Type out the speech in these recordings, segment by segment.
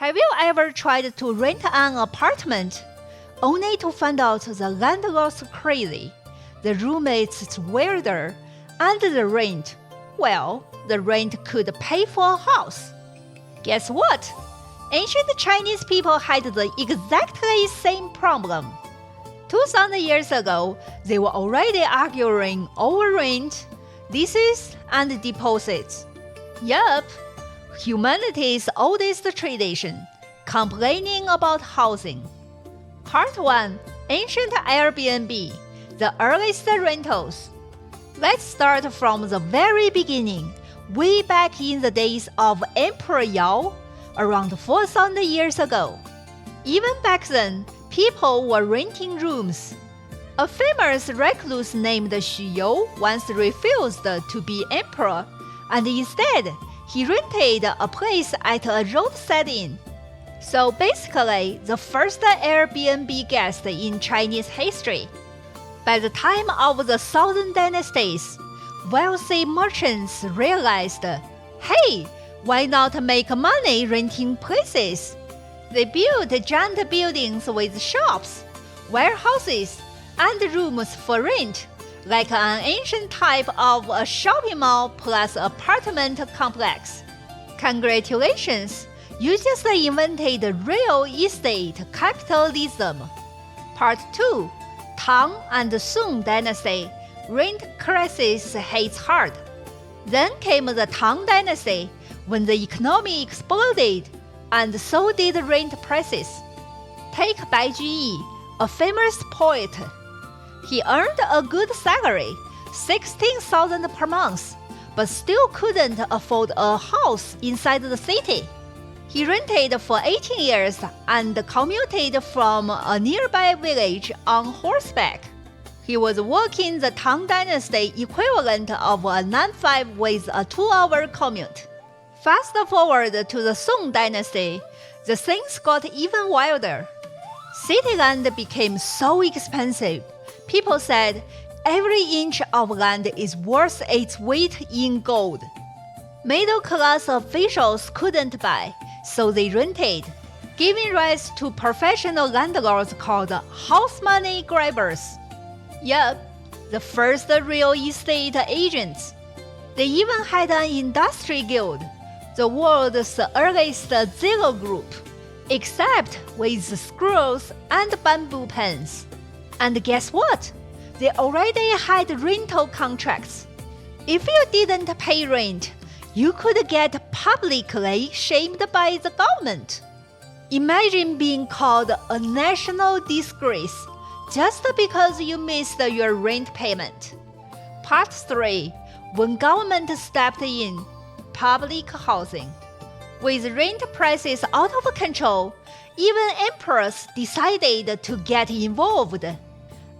Have you ever tried to rent an apartment, only to find out the landlord's crazy, the roommates weirder, and the rent, well, the rent could pay for a house? Guess what? Ancient Chinese people had the exactly same problem. 2,000 years ago, they were already arguing over rent, leases, and deposits. Yup, humanity's oldest tradition, complaining about housing. Part 1, Ancient Airbnb, the earliest rentals. Let's start from the very beginning, way back in the days of Emperor Yao, around 4,000 years ago. Even back then, people were renting rooms. A famous recluse named Xu You once refused to be emperor, and instead, he rented a place at a roadside inn. So basically, the first Airbnb guest in Chinese history. By the time of the Southern dynasties, wealthy merchants realized, hey, why not make money renting places? They built giant buildings with shops, warehouses, and rooms for rent, like an ancient type of a shopping mall plus apartment complex. Congratulations, you just invented real estate capitalism. Part 2, Tang and Song dynasty, rent crisis hits hard. Then came the Tang dynasty, when the economy exploded, and so did rent prices. Take Bai Juyi, a famous poet. He earned a good salary, 16,000 per month, but still couldn't afford a house inside the city. He rented for 18 years and commuted from a nearby village on horseback. He was working the Tang Dynasty equivalent of a 9-5 with a 2-hour commute. Fast forward to the Song Dynasty, the things got even wilder. City land became so expensive. People said every inch of land is worth its weight in gold. Middle-class officials couldn't buy, so they rented, giving rise to professional landlords called house money grabbers. Yup, the first real estate agents. They even had an industry guild, the world's earliest zero group, except with screws and bamboo pens. And guess what? They already had rental contracts. If you didn't pay rent, you could get publicly shamed by the government. Imagine being called a national disgrace just because you missed your rent payment. Part 3, when government stepped in, public housing. With rent prices out of control, even emperors decided to get involved.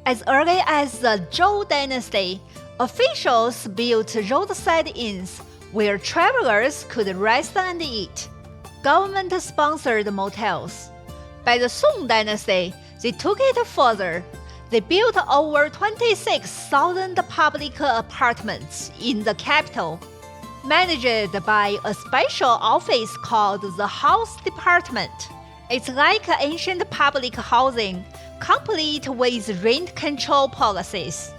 As early as the Zhou dynasty, officials built roadside inns where travelers could rest and eat. Government-sponsored motels. By the Song dynasty, they took it further. They built over 26,000 public apartments in the capital, managed by a special office called the House Department. It's like ancient public housing, complete with rent control policies.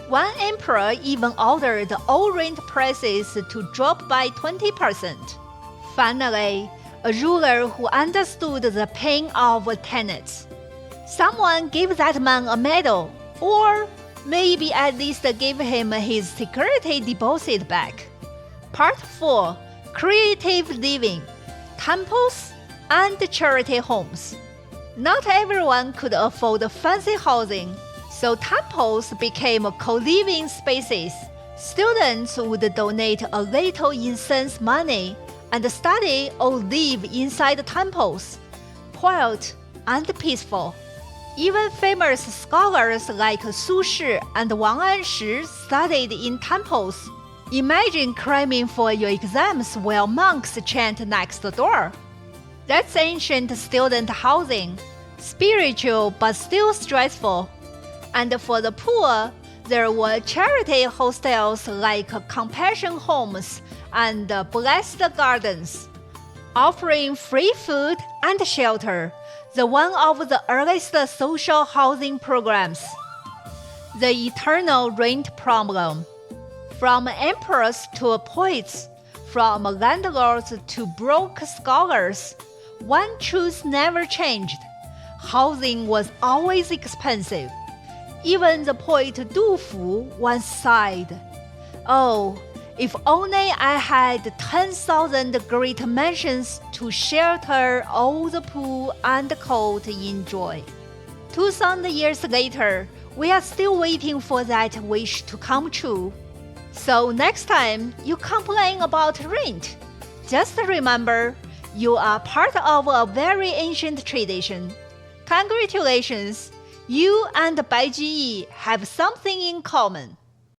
One emperor even ordered all rent prices to drop by 20%. Finally, a ruler who understood the pain of tenants. Someone gave that man a medal, or maybe at least gave him his security deposit back. Part 4, Creative Living, Temples and Charity Homes. Not everyone could afford fancy housing, so temples became co-living spaces. Students would donate a little incense money and study or live inside temples, quiet and peaceful. Even famous scholars like Su Shi and Wang Anshi studied in temples. Imagine cramming for your exams while monks chant next door. That's ancient student housing, spiritual but still stressful. And for the poor, there were charity hostels like compassion homes and blessed gardens. offering free food and shelter, one of the earliest social housing programs. The eternal rent problem. From emperors to poets, from landlords to broke scholars, one truth never changed. Housing was always expensive. Even the poet Du Fu once sighed, "Oh, if only I had 10,000 great mansions to shelter all the poor and cold in joy." 2,000 years later, we are still waiting for that wish to come true. So next time you complain about rent, just remember you are part of a very ancient tradition. Congratulations, you and Bai Juyi have something in common.